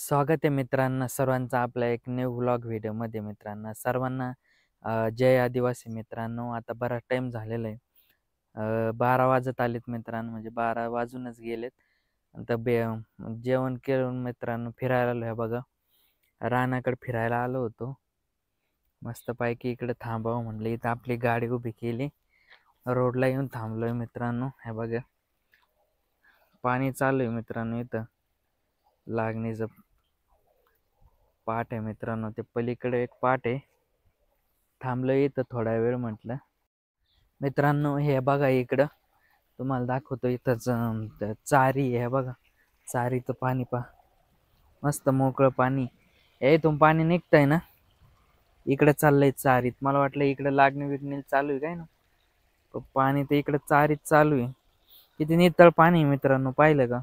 स्वागत आहे मित्रांनो सर्वांचं आपल्या एक न्यू व्लॉग व्हिडिओमध्ये. मित्रांनो सर्वांना जय आदिवासी. मित्रांनो आता बराच टाईम झालेला आहे. 12 वाजत आलेत मित्रांनो, म्हणजे 12 वाजूनच गेलेत. आता जेवण करून मित्रांनो फिरायला आलो आहे बघा. रानाकडे फिरायला आलो होतो. मस्तपैकी इकडे थांबावं म्हणलं, इथं आपली गाडी उभी केली, रोडला येऊन थांबलोय मित्रांनो. हे बघा पाणी चालू आहे मित्रांनो, इथं लागणीचं पाट आहे मित्रांनो. ते पलीकडे एक पाट आहे, थांबलो इथं थोडा वेळ म्हटलं. मित्रांनो हे बघा इकडं तुम्हाला दाखवतो, इथंच चारी आहे बघा. चारीचं पाणी पा मस्त मोकळं पाणी आहे. इथून पाणी निघतंय ना, इकडे चाललंय चारीत. मला वाटलं इकडे लागणी बिगणी चालू आहे काय ना, पण पाणी तर इकडे चारीत चालू आहे. किती नितळ पाणी आहे मित्रांनो, पाहिलं का?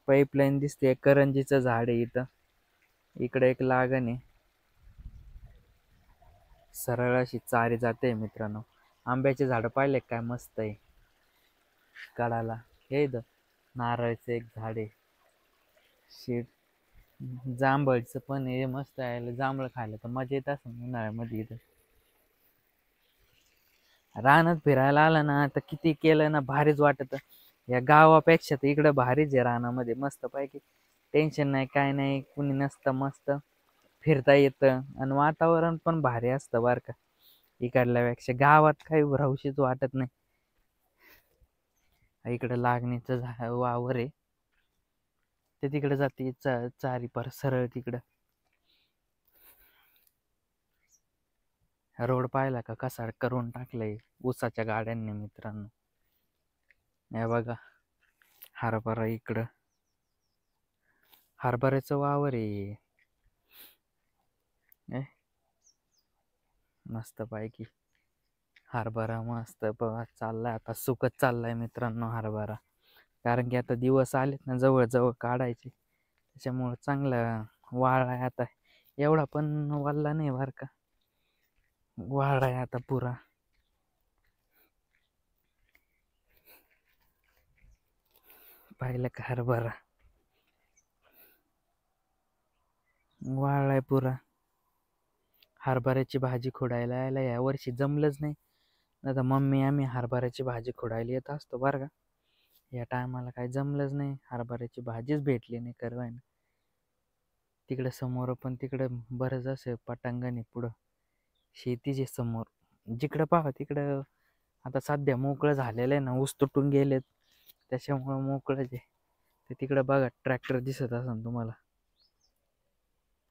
पाईपलाईन दिसते, करंजीचं झाड आहे इथं. इकडे एक लागण आहे, सरळ अशी चारी जाते मित्रांनो. आंब्याचे झाड पाहिले काय मस्त आहे काढायला. हे इथं नारळाचं एक झाड आहे, शेत जांभळचं पण आहे मस्त आहे. जांभळ खायला तर मजा येत असं उन्हाळ्यामध्ये. इथं रानात फिरायला आलं ना तर किती केलं ना भारीच वाटत. या गावापेक्षा तर इकडं भारीच आहे. रानामध्ये मस्त पैकी टेन्शन नाही, काय नाही, कुणी नसतं, मस्त फिरता येतं आणि वातावरण पण भारी असतं बरं का. इकडल्यापेक्षा गावात काही राहूशीच वाटत नाही. इकडं लागणीचं वावर आहे, ते तिकडे जाते चारी पर सरळ तिकडं. रोड पाहिला का कसा करून टाकलाय ऊसाच्या गाड्यांनी मित्रांनो. हे बघा हरभरा, इकडं हरभऱ्याचं वावर आहे. मस्त पैकी हरभरा मस्त चाललाय, आता सुकत चाललाय मित्रांनो हरभरा. कारण की आता दिवस आलेत ना जवळ जवळ काढायचे, त्याच्यामुळं चांगला वाळलाय आता. एवढा पण वाळला नाही बर का, वाळलाय आता पुरा. पाहिलं का हरभरा वाळलाय पुरा. हरभऱ्याची भाजी खोडायला यायला या वर्षी जमलंच नाही. आता मम्मी आम्ही हरभऱ्याची भाजी खोडायला येत असतो बरं का. या टायमाला काही जमलंच नाही, हरभऱ्याची भाजीच भेटली नाही करवायला. तिकडे समोर पण तिकडं बरंच असं पटांगण आहे पुढं, शेतीचे समोर जिकडं पाहा तिकडं. आता सध्या मोकळं झालेलं आहे ना, ऊस तुटून गेलेत, त्याच्यामुळं मोकळंच आहे. ते तिकडं बघा ट्रॅक्टर दिसत असेल तुम्हाला,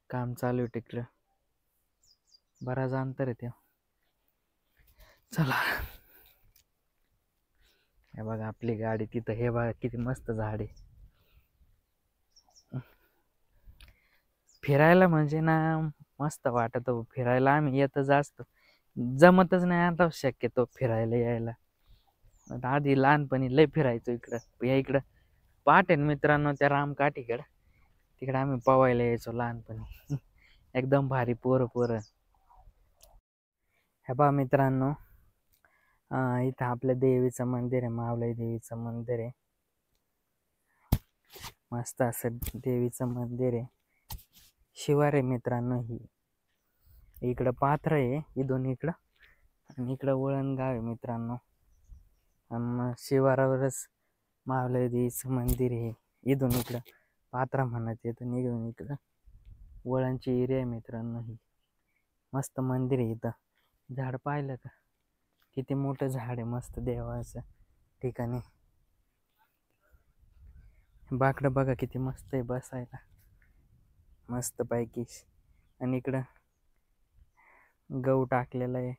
काम चालू आहे तिकडं. बराच अंतर आहे ते. चला हे बघा आपली गाडी तिथं. हे बघा किती मस्त झाड आहे. फिरायला म्हणजे ना मस्त वाटत फिरायला. आम्ही येतच असतो, जमतच नाही आता शक्यतो फिरायला यायला. आधी लहानपणी लय फिरायचो इकडं. या इकडं पाट आहे मित्रांनो त्या रामकाठीकडं, तिकडे आम्ही पवायला यायचो लहानपणी. एकदम भारी पोरं पोरं. हे बा मित्रांनो इथं आपल्या देवीचं मंदिर आहे, मावलाई देवीचं मंदिर आहे. मस्त असं देवीचं मंदिर आहे. शिवार आहे मित्रांनो. ही इकडं पात्र आहे, इथून इकडं, आणि इकडं वळण गाव आहे मित्रांनो. आणि शिवारावरच मावलाई देवीचं मंदिर आहे. इथून इकडं पात्रा म्हणत येतं, निघून इकडं वळणची एरिया आहे मित्रांनो. ही मस्त मंदिर आहे. इथं झाड पाहिलं का किती मोठं झाड आहे, मस्त देवाचं ठिकाणी. बाकडं बघा किती मस्त आहे बसायला, मस्त पैकी. आणि इकडं गहू टाकलेला आहे,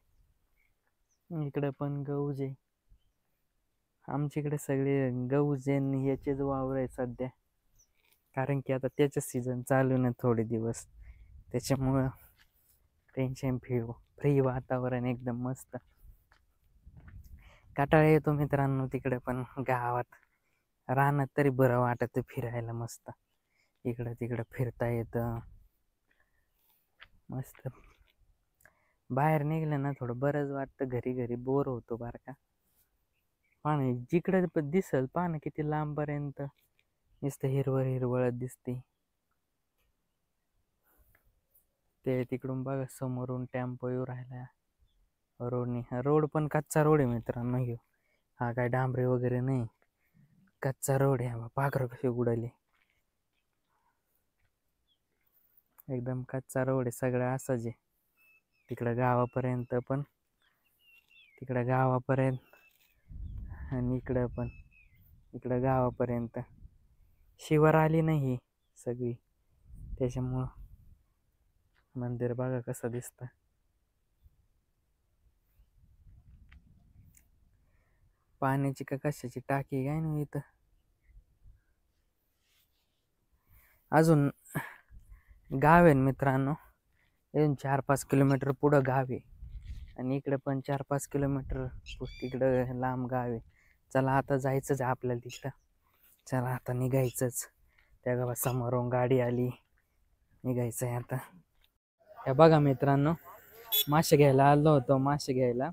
इकडं पण गहूच आहे. आमच्याकडे सगळे गहूच आहे, याचेच वावर आहे सध्या. कारण की आता त्याचं सीझन चालू ना थोडे दिवस, त्याच्यामुळं टेन्शन फ्री वातावरण एकदम मस्त. काटाळा येतो मित्रांनो तिकडे, पण गावात रानात तरी बरं वाटत फिरायला. मस्त इकडं तिकडं फिरता येतं मस्त. बाहेर निघलं ना थोडं बरंच वाटतं, घरी घरी बोर होतो बरं का. पाणी जिकडे दिसल पाहा ना किती लांबपर्यंत नुसतं हिरवळ हिरवळच दिसते. ते तिकडून बघा समोरून टेम्पो येऊ राहिला रोडने. रोड पण कच्चा रोड आहे मित्रांनो ह्यो. हा काय डांबरे वगैरे नाही, कच्चा रोड आहे. पाखरं कशी उडाली, एकदम कच्चा रोड आहे. सगळं असंच आहे तिकडं गावापर्यंत पण, तिकडं गावापर्यंत आणि इकडं पण, इकडं गावापर्यंत. शिवर आली नाही सगळी, त्याच्यामुळं मंदिर बघा कसं दिसतं. पाण्याची का कशाची टाकी काय ना इथं. अजून गाव आहे मित्रांनो, इथून 4-5 किलोमीटर पुढं गाव आहे आणि इकडे पण 4-5 किलोमीटर तिकडं लांब गाव आहे. चला आता जायचंच आहे आपल्याला तिकडं. चला आता निघायचंच. त्या गावात समोरून गाडी आली, निघायचं आहे आता. हे बघा मित्रांनो, मासे घ्यायला आलो होतो. मासे घ्यायला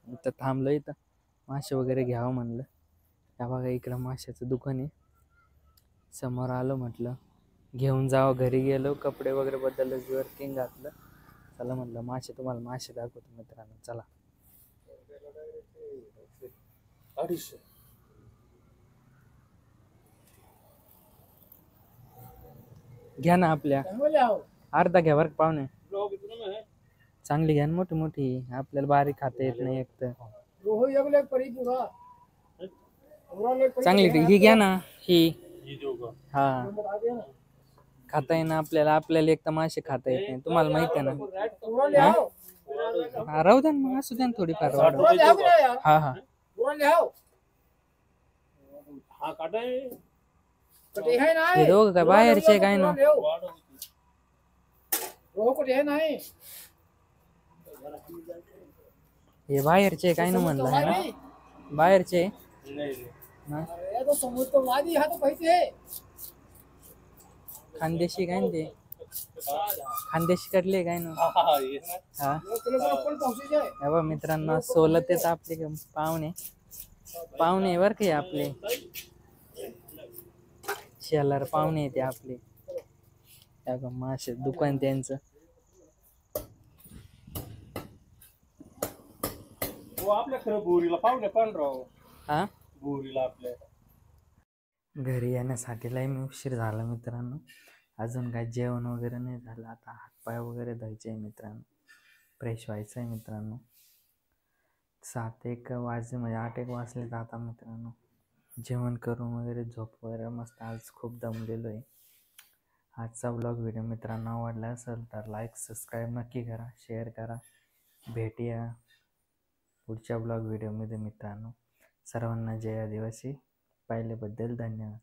इथं थांबलो, इथं मासे वगैरे घ्यावं म्हणलं. या बघा इकडं माशाचं दुकान आहे. समोर आलो म्हटलं घेऊन जावं. घरी गेलो, कपडे वगैरे बदललं, जर्किंग घातलं. चला म्हटलं मासे, तुम्हाला मासे दाखवतो मित्रांनो. चला. घ्या ना आपल्या, अर्धा घ्या बरं पाहुणे. चांगली घ्या ना, मोठी मोठी. आपल्याला बारीक खाता येत नाही एक तर. चांगली ही घ्या ना, ही. हा, खाता येईना आपल्याला. आपल्याला एक तर मासे खाता येत नाही, तुम्हाला माहिती आहे ना. हा राहू द्या मग, असू द्या थोडीफार वाढ. हा हा हे दोघं काय बाहेरचे काय ना. हे बाहेरचे काय ना म्हणलं आहे ना, बाहेरचे. खानदेशी काय ना ते, खानदेशी कडले काय ना. हा मित्रांनो, सोलतेच आपले पाहुणे. पाहुणे बर का आपले, शेलार पाहुणे येते आपले. मासे दुकान त्यांचं. आपल्या खरं बोरीला पाहुणे पण राव. हा, बोरीला आपल्या घरी येण्यासाठी लय उशीर झाला मित्रांनो. अजून काय जेवण वगैरे नाही झालं. आता हातपाय वगैरे धुवायचे आहे मित्रांनो, फ्रेश व्हायचं आहे मित्रांनो. 7-1 वाजले म्हणजे 8-1 वाजले तर आता मित्रांनो जेवण करून वगैरे झोप वगैरे मस्त. आज खूप दमलेलो आहे. आजचा व्लॉग व्हिडिओ मित्रांनो आवडला असेल तर लाईक सबस्क्राईब नक्की करा, शेअर करा. भेटूया पुढच्या ब्लॉग व्हिडिओमध्ये मित्रांनो. सर्वांना जय आदिवासी. पाहिल्याबद्दल धन्यवाद.